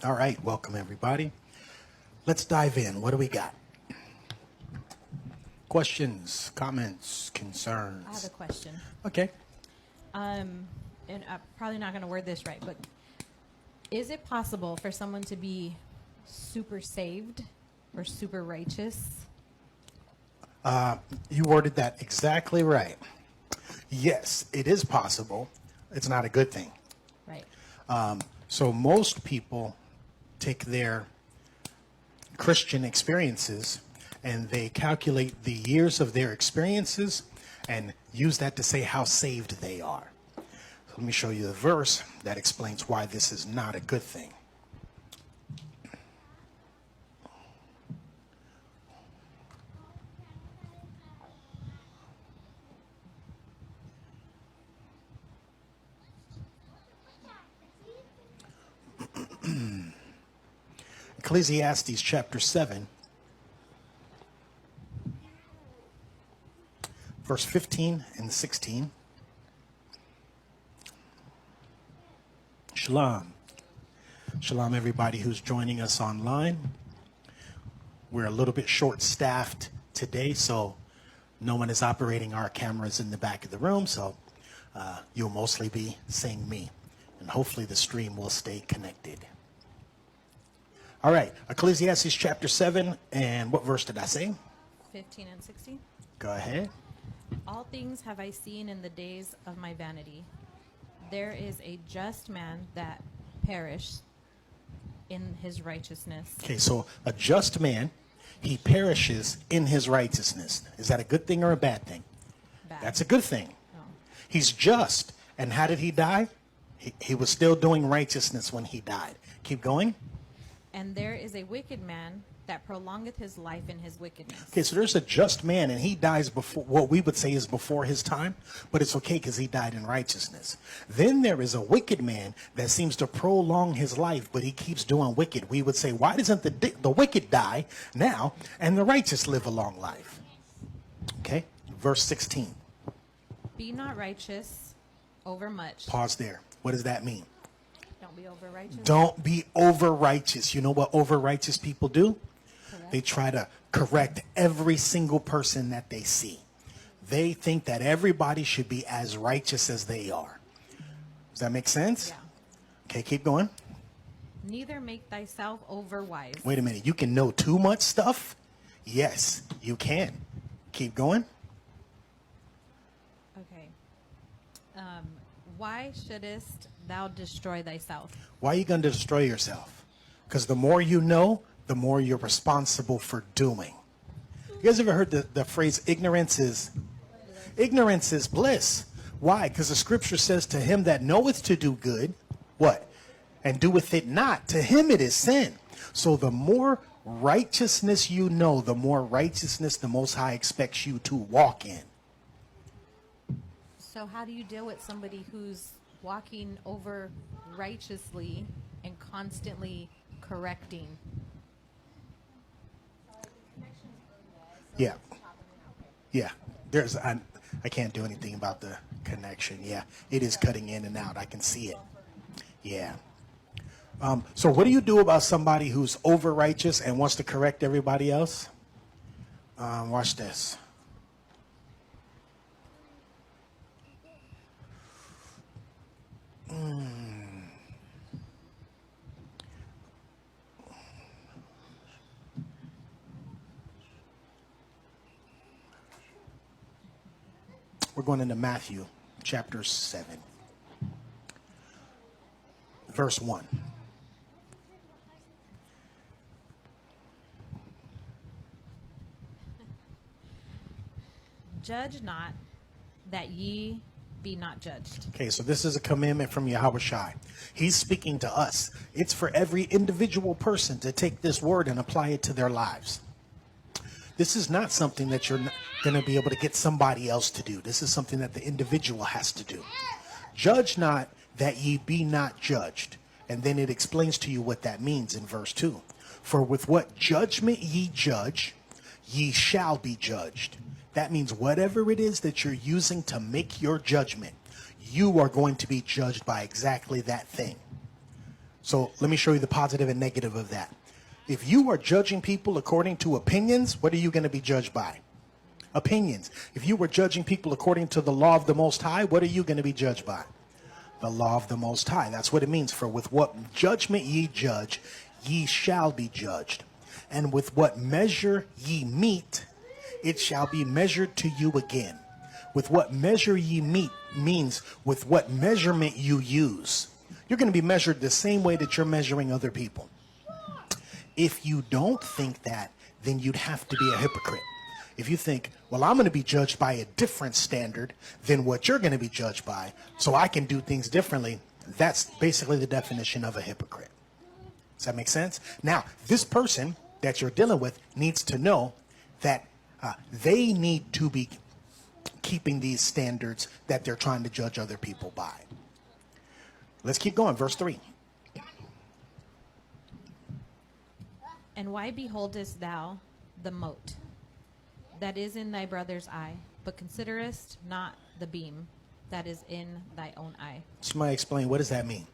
All right, welcome everybody. Let's dive in. What do we got? Questions, comments, concerns? I have a question. Okay. And I'm probably not going to word this right, but is it possible for someone to be super saved or super righteous? You worded that exactly right. Yes, it is possible. It's not a good thing. Right. So most people take their Christian experiences and they calculate the years of their experiences and use that to say how saved they are. So let me show you the verse that explains why this is not a good thing. Ecclesiastes chapter 7, verse 15 and 16. Shalom. Shalom, everybody who's joining us online. We're a little bit short-staffed today, so no one is operating our cameras in the back of the room, so you'll mostly be seeing me. And hopefully the stream will stay connected. All right, Ecclesiastes chapter 7, and what verse did I say? 15 and 16. Go ahead. All things have I seen in the days of my vanity. There is a just man that perished in his righteousness. Okay, so a just man, he perishes in his righteousness. Is that a good thing or a bad thing? Bad. That's a good thing. No. He's just. And how did he die? He was still doing righteousness when he died. Keep going. And there is a wicked man that prolongeth his life in his wickedness. Okay, so there's a just man, and he dies before what we would say is before his time, but it's okay because he died in righteousness. Then there is a wicked man that seems to prolong his life, but he keeps doing wicked. We would say, why doesn't the wicked die now and the righteous live a long life? Okay, verse 16. Be not righteous overmuch. Pause there. What does that mean? Don't be over righteous. Don't be over righteous. You know what over righteous people do? Correct. They try to correct every single person that they see. They think that everybody should be as righteous as they are. Does that make sense? Yeah. Okay, keep going. Neither make thyself overwise. Wait a minute. You can know too much stuff? Yes, you can. Keep going. Okay. Why shouldest thou destroy thyself? Why are you going to destroy yourself? Because the more you know, the more you're responsible for doing. You guys ever heard the phrase ignorance is bliss? Why? Because the scripture says to him that knoweth to do good, what? And doeth it not, to him it is sin. So the more righteousness you know, the more righteousness the Most High expects you to walk in. So how do you deal with somebody who's walking over righteously and constantly correcting? Yeah. Yeah. I can't do anything about the connection. Yeah. It is cutting in and out. I can see it. Yeah. So what do you do about somebody who's over righteous and wants to correct everybody else? Watch this. We're going into Matthew chapter 7, verse 1. Judge not, that ye be not judged. Okay, so this is a commandment from Yahweh Shai. He's speaking to us. It's for every individual person to take this word and apply it to their lives. This is not something that you're going to be able to get somebody else to do. This is something that the individual has to do. Judge not that ye be not judged. And then it explains to you what that means in verse 2. For with what judgment ye judge, ye shall be judged. That means whatever it is that you're using to make your judgment, you are going to be judged by exactly that thing. So let me show you the positive and negative of that. If you are judging people according to opinions, what are you going to be judged by? Opinions. If you were judging people according to the law of the Most High, what are you going to be judged by? The law of the Most High. That's what it means. For with what judgment ye judge, ye shall be judged. And with what measure ye meet, it shall be measured to you again. With what measure ye meet means with what measurement you use. You're going to be measured the same way that you're measuring other people. If you don't think that, then you'd have to be a hypocrite. If you think, well, I'm going to be judged by a different standard than what you're going to be judged by, so I can do things differently, that's basically the definition of a hypocrite. Does that make sense? Now, this person that you're dealing with needs to know that they need to be keeping these standards that they're trying to judge other people by. Let's keep going. Verse 3. And why beholdest thou the mote that is in thy brother's eye, but considerest not the beam that is in thy own eye? Somebody explain, what does that mean?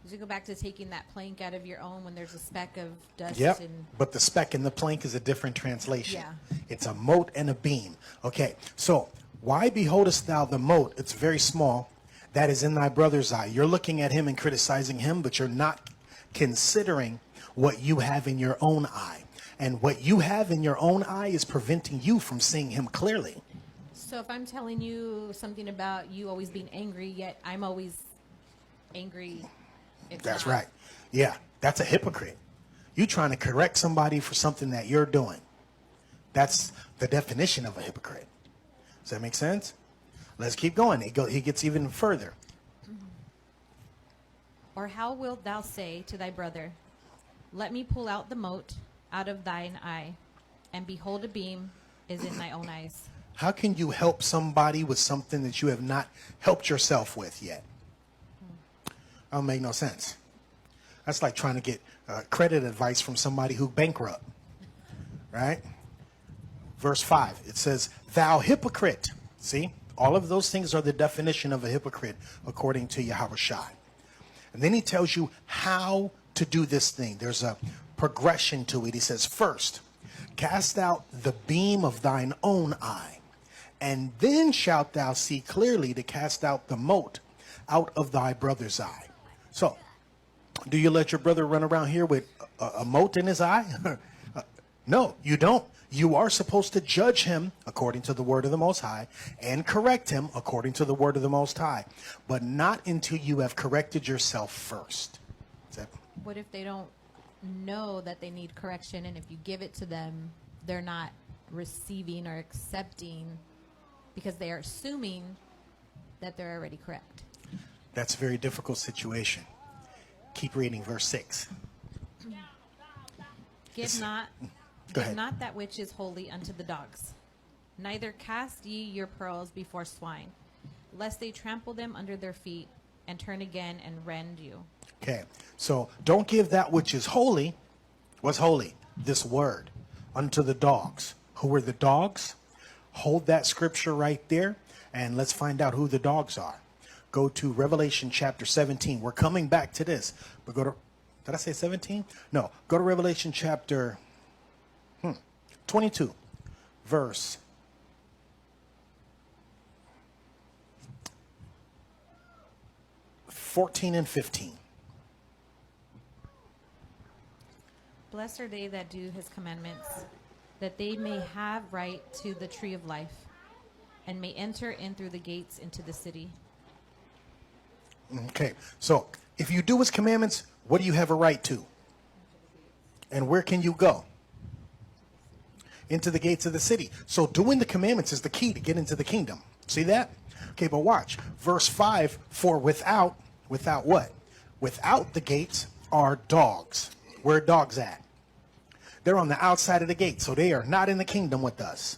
Did you go back to taking that plank out of your own when there's a speck of dust? Yep, And but the speck and the plank is a different translation. Yeah. It's a mote and a beam. Okay, so why beholdest thou the mote? It's very small. That is in thy brother's eye. You're looking at him and criticizing him, but you're not considering what you have in your own eye. And what you have in your own eye is preventing you from seeing him clearly. so if I'm telling you something about you always being angry, yet I'm always angry. It's That's not. right. Yeah, that's a hypocrite. You trying to correct somebody for something that you're doing. That's the definition of a hypocrite. Does that make sense? Let's keep going. He gets even further. Or how wilt thou say to thy brother, let me pull out the mote out of thine eye, and behold, a beam is in thy own eyes? How can you help somebody with something that you have not helped yourself with yet? That don't make no sense. That's like trying to get credit advice from somebody who bankrupt, right? Verse 5, it says, thou hypocrite. See, all of those things are the definition of a hypocrite according to Yahweh Shai. And then he tells you how to do this thing. There's a progression to it. He says, first, cast out the beam of thine own eye, and then shalt thou see clearly to cast out the mote out of thy brother's eye. So, do you let your brother run around here with a mote in his eye? No, you don't. You are supposed to judge him according to the word of the Most High and correct him according to the word of the Most High, but not until you have corrected yourself first. Is that- What if they don't know that they need correction, and if you give it to them, they're not receiving or accepting because they are assuming that they're already correct? That's a very difficult situation. Keep reading verse 6. Give not, Go give ahead. not that which is holy unto the dogs, neither cast ye your pearls before swine, lest they trample them under their feet, and turn again and rend you. Okay, so don't give that which is holy. What's holy? This word unto the dogs. Who are the dogs? Hold that scripture right there, and let's find out who the dogs are. Go to Revelation chapter 17. We're coming back to this, but go to, did I say 17? No, go to Revelation chapter 22, verse 14 and 15. Blessed are they that do his commandments, that they may have right to the tree of life, and may enter in through the gates into the city. Okay, so if you do his commandments, what do you have a right to? And where can you go? Into the gates of the city. So doing the commandments is the key to get into the kingdom. See that? Okay, but watch. Verse 5, for without what? Without the gates are dogs. Where are dogs at? They're on the outside of the gate, so they are not in the kingdom with us.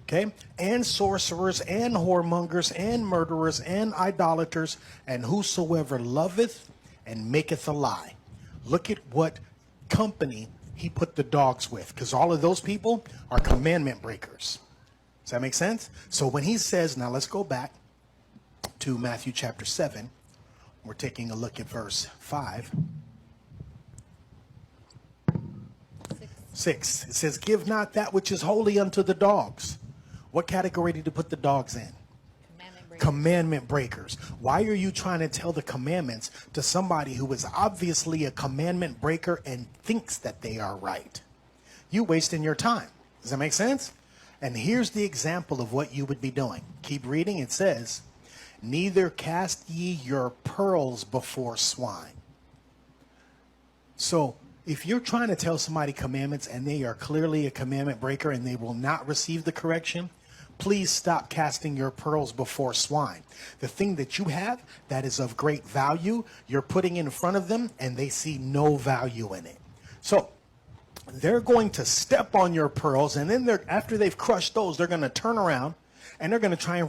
Okay? And sorcerers, and whoremongers, and murderers, and idolaters, and whosoever loveth and maketh a lie. Look at what company he put the dogs with, because all of those people are commandment breakers. Does that make sense? So when he says, now let's go back. to Matthew chapter 7. We're taking a look at verse 5. 6. It says, give not that which is holy unto the dogs. What category did you put the dogs in? Commandment breakers. Why are you trying to tell the commandments to somebody who is obviously a commandment breaker and thinks that they are right? You wasting your time. Does that make sense? And here's the example of what you would be doing. Keep reading. It says, neither cast ye your pearls before swine. So if you're trying to tell somebody commandments and they are clearly a commandment breaker and they will not receive the correction, please stop casting your pearls before swine. The thing that you have that is of great value, you're putting in front of them and they see no value in it. So they're going to step on your pearls, and then after they've crushed those, they're going to turn around and they're going to try and